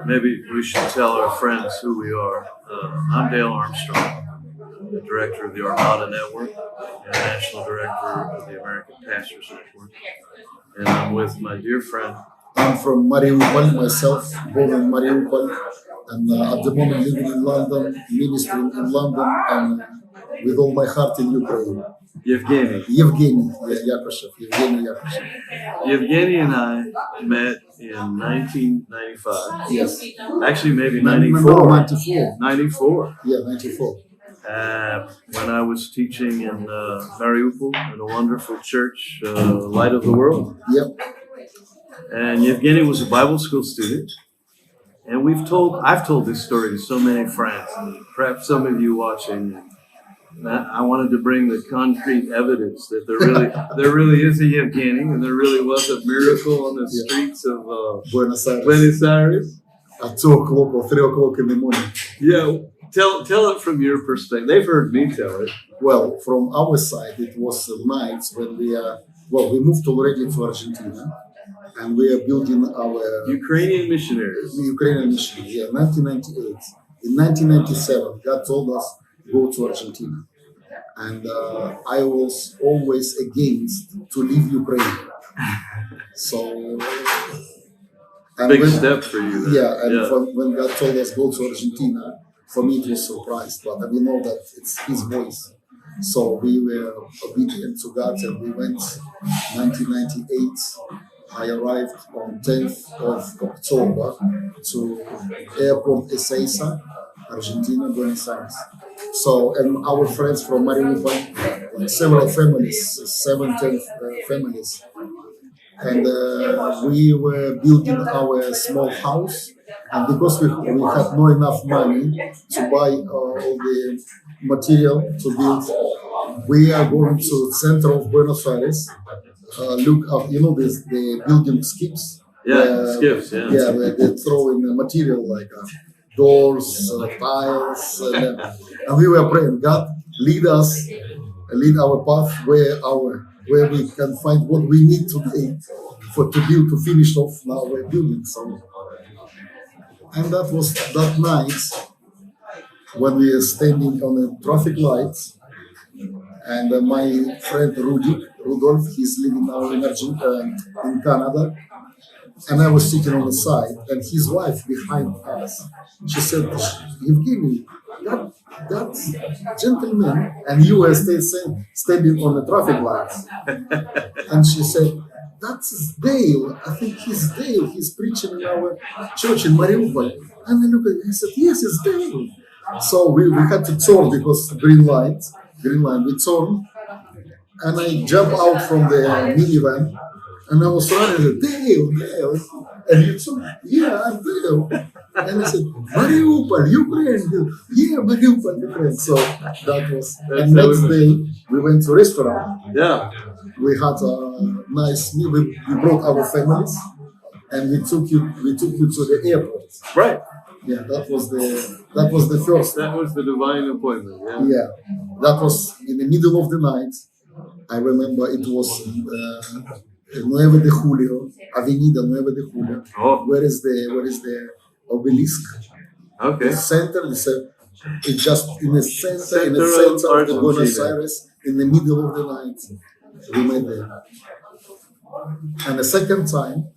maybe we should tell our friends who we are. I'm Dale Armstrong, the director of the Armada Network and national director of the American Pastors Network. And I'm with my dear friend. I'm from Mariupol myself, born in Mariupol, and at the moment living in London, ministering in London, and with all my heart in Ukraine. Yevgeny. Yevgen Yakushev. Yevgeny and I met in 1995. Yes. Actually, maybe No, 94. 94. 94. Yeah, 94. When I was teaching in Mariupol in a wonderful church, Light of the World. Yep. And Yevgeny was a Bible school student. And I've told this story to so many friends, perhaps some of you watching. I wanted to bring the concrete evidence that there really is a Yevgeny, and there really was a miracle on the streets of Buenos Aires. Buenos Aires. At 2 o'clock or 3 o'clock in the morning. Yeah, tell it from your perspective. They've heard me tell it. Well, from our side, it was nights when we moved already to Argentina, and we are building our Ukrainian missionaries. Ukrainian missionaries. Yeah, 1998. In 1997, God told us go to Argentina, and I was always against to leave Ukraine. So. Big step for you. Then. Yeah, and when God told us go to Argentina, for me it was surprised, but we know that it's His voice. So we were obedient to God, and we went 1998. I arrived on 10th of October to airport Ezeiza, Argentina, Buenos Aires. So, and our friends from Mariupol, several families, 10 families, and we were building our small house, and because we had not enough money to buy all the material to build, we are going to the center of Buenos Aires, look up, the building skips. Skips, yeah. Yeah, where they throw in the material like doors, tiles, and we were praying, God, lead our path where we can find what we need today to finish off our building. So, and that was that night when we were standing on the traffic lights, and my friend Rudolph, he's living now in Argentina, in Canada, and I was sitting on the side, and his wife behind us, she said, Evgeny, that gentleman, and you were standing on the traffic lights. And she said, that's Dale. I think he's Dale. He's preaching in our church in Mariupol. And I looked at him and said, yes, it's Dale. So we had to turn because green line, we turned. And I jumped out from the minivan, and I was running, Dale. And he told me, yeah, I'm Dale. And I said, Mariupol, Ukraine. Yeah, Mariupol, Ukraine. So that was, and next day we went to a restaurant. Yeah. We had a nice meal. We brought our families, and we took you to the airport. Right. Yeah, that was the first. That was the divine appointment. Yeah. Yeah, that was in the middle of the night. I remember it was 9 de Julio, Avenida 9 de Julio. Oh. Where is the obelisk? Okay. The center. It's just in the center of the Buenos Aires, in the middle of the night. We met there. And the second time,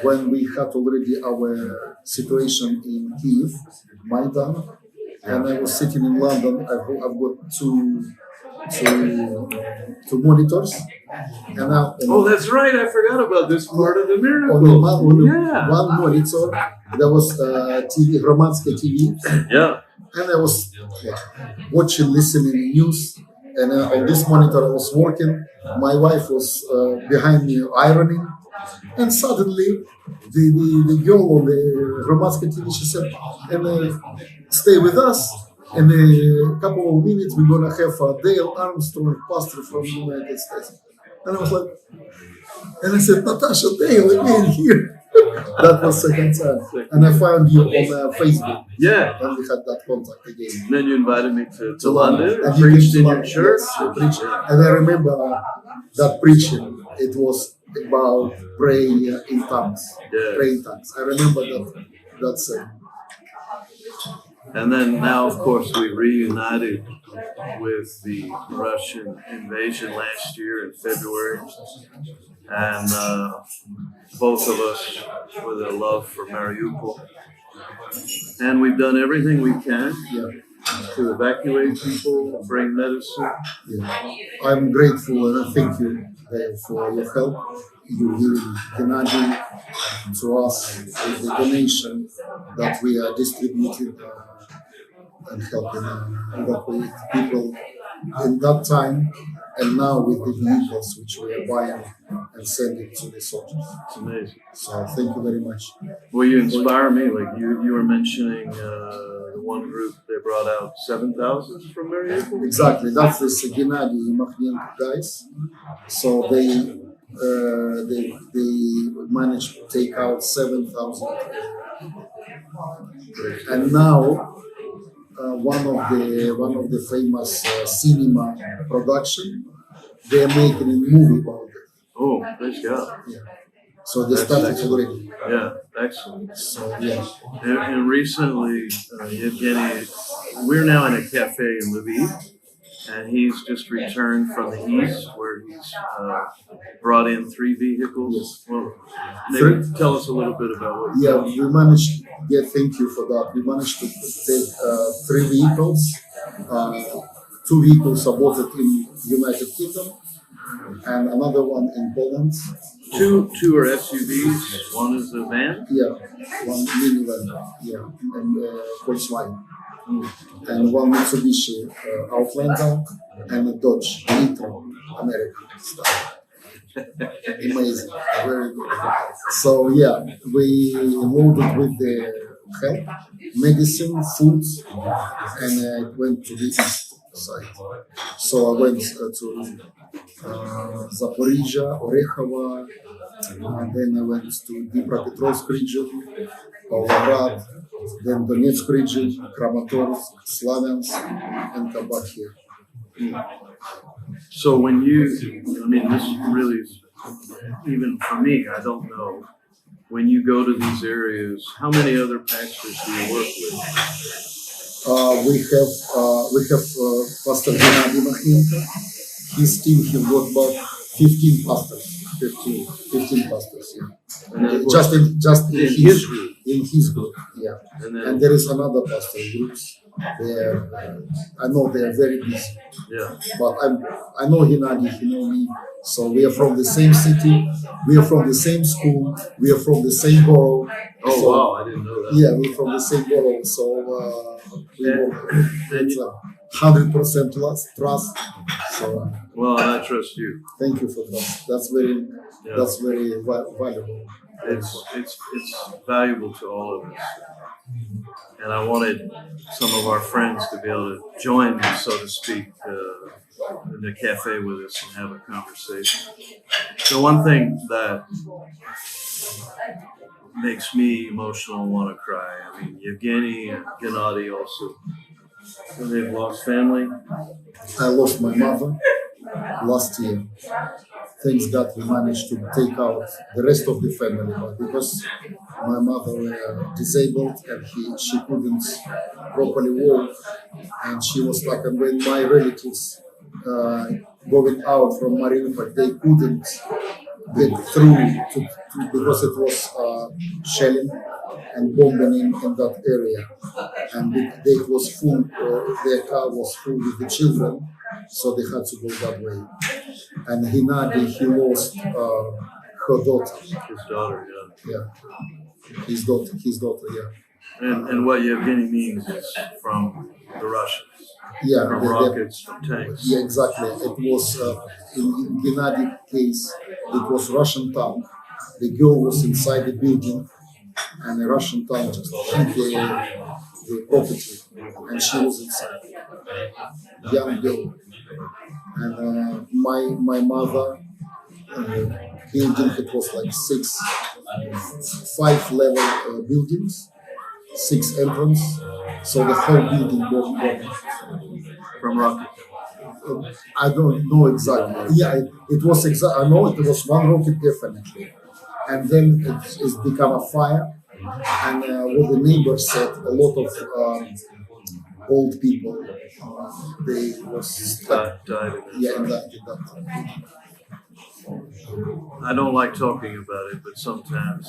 when we had already our situation in Kiev, Maidan, and I was sitting in London, I've got two monitors. And now, that's right. I forgot about this part of the miracle. One monitor, there was TV, Romanska TV. Yeah. And I was watching, listening news. And on this monitor I was working. My wife was behind me ironing. And suddenly, the girl on the Romanska TV, she said, stay with us. In a couple of minutes, we're going to have Dale Armstrong, pastor from the United States. And I was like, and I said, Natasha, Dale, again here. That was second time. And I found you on Facebook. Yeah. And we had that contact again. And then you invited me to London and preached in your church. Yes, and I remember that preaching, it was about praying in tongues. Yeah. Praying in tongues. I remember that That's it. And then now, of course, we reunited with the Russian invasion last year in February, and both of us with a love for Mariupol. And we've done everything we can Yeah, to evacuate people, bring medicine. yeah. I'm grateful and I thank you for your help. You giving Gennady to us with the donation that we are distributing and helping evacuate people in that time and now with the vehicles which we are buying and sending to the soldiers. It's amazing. So thank you very much. Well, you inspire me. Like you were mentioning the one group they brought out 7,000 from Mariupol. Exactly, that's this Gennady Makhnienko guys. So they managed to take out 7,000, and now one of the famous cinema production, they're making a movie about it. Oh, praise God. Yeah. So they That's started excellent. already. Yeah, excellent. So yeah, And recently, Yevgeny, we're now in a cafe in Lviv, and he's just returned from the east where he's brought in 3 vehicles. Yes. Well, maybe tell us a little bit about what. yeah, we managed. Yeah, thank you for that. We managed to take 3 vehicles. 2 vehicles are bought in United Kingdom, and another one in Poland. Two are SUVs. One is a van. Yeah, one minivan. Yeah, and Volkswagen. And one Mitsubishi Outlander and a Dodge Nitro American style. Amazing, very good. So yeah, we loaded with the help, medicine, food, and went to the east side. So I went to Zaporizhia, Orekhova, then I went to Dnipropetrovsk region, Pavlograd, then Donetsk region, Kramatorsk, Slavyansk, and come back here. So when you, I mean, this really is, even for me, I don't know. When you go to these areas, how many other pastors do you work with? We have Pastor Gennady Makhnienko. His team, he got about 15 pastors. 15 pastors, yeah. And then, Just in his group. In his group, yeah. And then, And there is another pastor groups. I know they are very busy, yeah. but I know Gennady, he know me. So we are from the same city, we are from the same school, we are from the same borough. Oh, So, wow, I didn't know that. yeah, we're from the same borough. So we And- work. and It's 100% trust. So Well, and I trust you. thank you for that. That's very valuable. It's valuable to all of us. And I wanted some of our friends to be able to join me, so to speak, in the cafe with us and have a conversation. The one thing that makes me emotional and want to cry, I mean, Yevgeny and Gennady also, they've lost family. I lost my mother last year. Thanks God we managed to take out the rest of the family, but because my mother was disabled and she couldn't properly walk and she was stuck. And when my relatives going out from Mariupol, they couldn't get through because it was shelling and bombing in that area, and they was full. Their car was full with the children, so they had to go that way. And Gennady, he lost her daughter. His daughter, yeah. Yeah, his daughter. Yeah, And what Yevgeny means is from the Russians, yeah. from rockets, from tanks. Yeah, exactly. It was in Gennady case. It was Russian tank. The girl was inside the building, and a Russian tank just hit the property, and she was inside. Young girl. And my mother building. It was like 5 level buildings, 6 entrance. So the whole building bombed. From rockets. I don't know exactly. Yeah, it was I know it was one rocket definitely, and then it's become a fire, And what the neighbors said, a lot of old people, they was stuck. Died in Yeah, in it. that. I don't like talking about it, but sometimes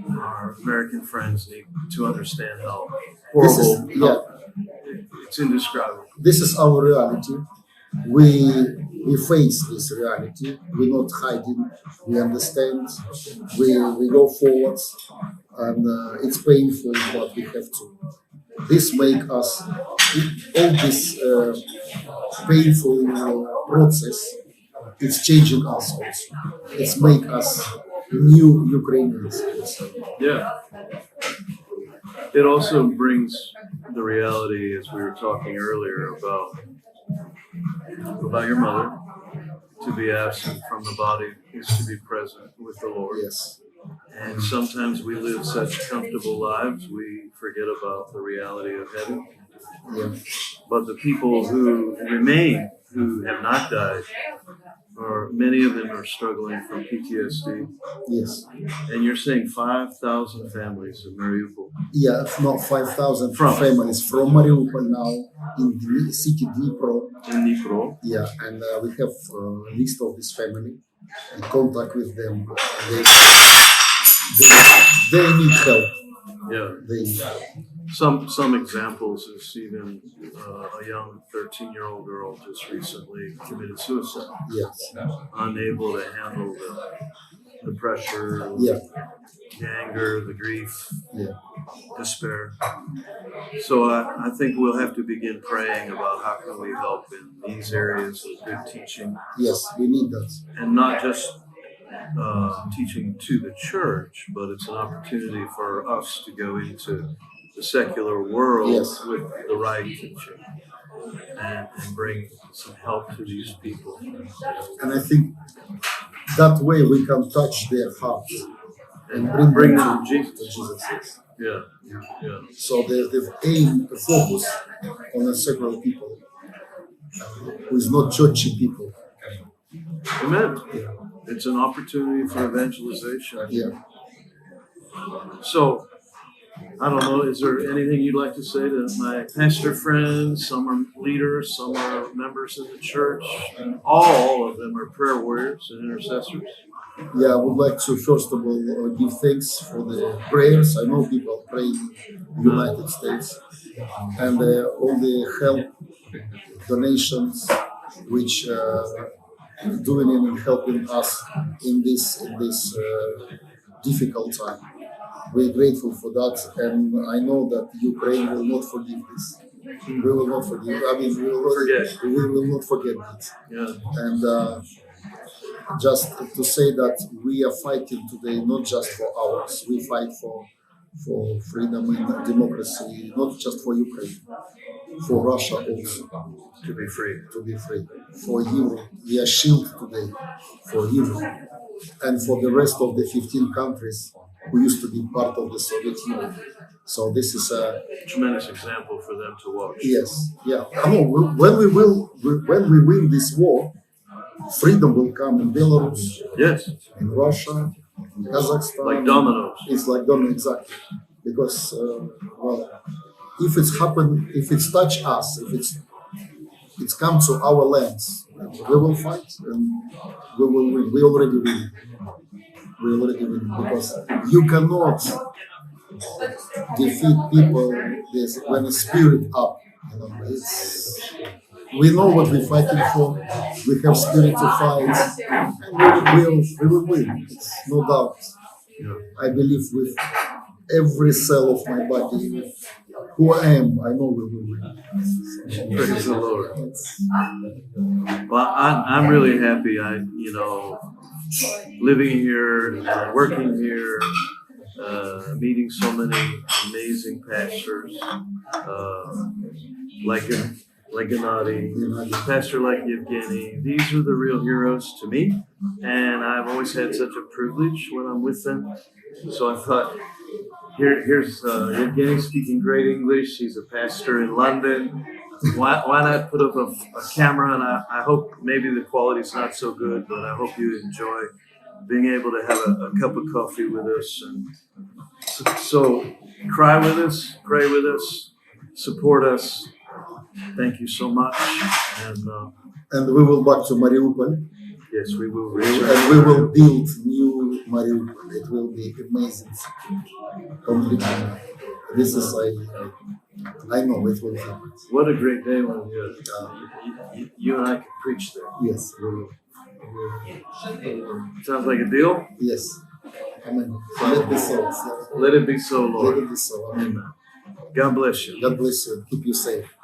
our American friends need to understand how This is horrible, yeah. it's indescribable. This is our reality. We face this reality. We're not hiding. We understand. We go forward, and it's painful, but we have to. This make us all this painful process. It's changing us also. It's make us new Ukrainians. Also. Yeah. It also brings the reality, as we were talking earlier, about your mother. To be absent from the body is to be present with the Lord. Yes. And sometimes we live such comfortable lives, we forget about the reality of heaven. Yeah. But the people who remain, who have not died, or many of them are struggling from PTSD. Yes. And you're saying 5,000 families in Mariupol. Yeah, it's not 5,000 From? families from Mariupol now in the city Dnipro. In Dnipro. Yeah, and we have a list of this family, in contact with them. They need help. Yeah. They need help. Some examples is even a young 13-year-old girl just recently committed suicide. Yes. Unable to handle the pressure, Yeah. the anger, the grief, Yeah. despair. So I think we'll have to begin praying about how can we help in these areas with good teaching. Yes, we need that. And not just teaching to the church, but it's an opportunity for us to go into the secular world Yes. with the right teaching and bring some help to these people. And I think that way we can touch their hearts and Bring them them to to Jesus. Jesus. Yes. Yeah. So the aim, the focus on the secular people, who is not churchy people. Amen. Yeah. It's an opportunity for evangelization. Yeah. So, I don't know, is there anything you'd like to say to my pastor friends? Some are leaders, some are members of the church, and all of them are prayer warriors and intercessors. Yeah, I would like to first of all give thanks for the prayers. I know people pray in the United States, and all the help, donations, which doing and helping us in this difficult time. We're grateful for that, and I know that Ukraine will not forgive this. We will not forgive. I mean, we will not forget it. Yeah. And just to say that we are fighting today not just for ours. We fight for freedom and democracy, not just for Ukraine, for Russia also. To be free. To be free. For Europe, we are shield today for Europe, and for the rest of the 15 countries who used to be part of the Soviet Union. So this is a tremendous example for them to watch. Yes, yeah. I know when we win this war, freedom will come in Belarus, Yes, in Russia, in Kazakhstan. like dominoes. It's like dominoes, exactly. Because well, if it's happened, if it's touched us, if it's come to our lands, we will fight and we will win. We already win. We already win because you cannot defeat people when the spirit up. You know, we know what we're fighting for. We have spirit to fight, and we will win. It's no doubt. I believe with every cell of my body, with who I am, I know we will win. Praise the Lord. Well, I'm really happy. Living here and working here, meeting so many amazing pastors, like Gennady, pastor like Yevgeny. These are the real heroes to me, and I've always had such a privilege when I'm with them. So I thought, here's Yevgeny speaking great English. He's a pastor in London. Why not put up a camera? And I hope maybe the quality's not so good, but I hope you enjoy being able to have a cup of coffee with us. And so cry with us, pray with us, support us. Thank you so much. And we will back to Mariupol. Yes, we will And we will build new Mariupol. It will be amazing. Completely. This is I know it will happen. What a great day when you and I can preach there. Yes, we will. Sounds like a deal? Yes. Amen. So let it be so. Let it be so, Lord. Let it be so. Amen. God bless you. God bless you. Keep you safe.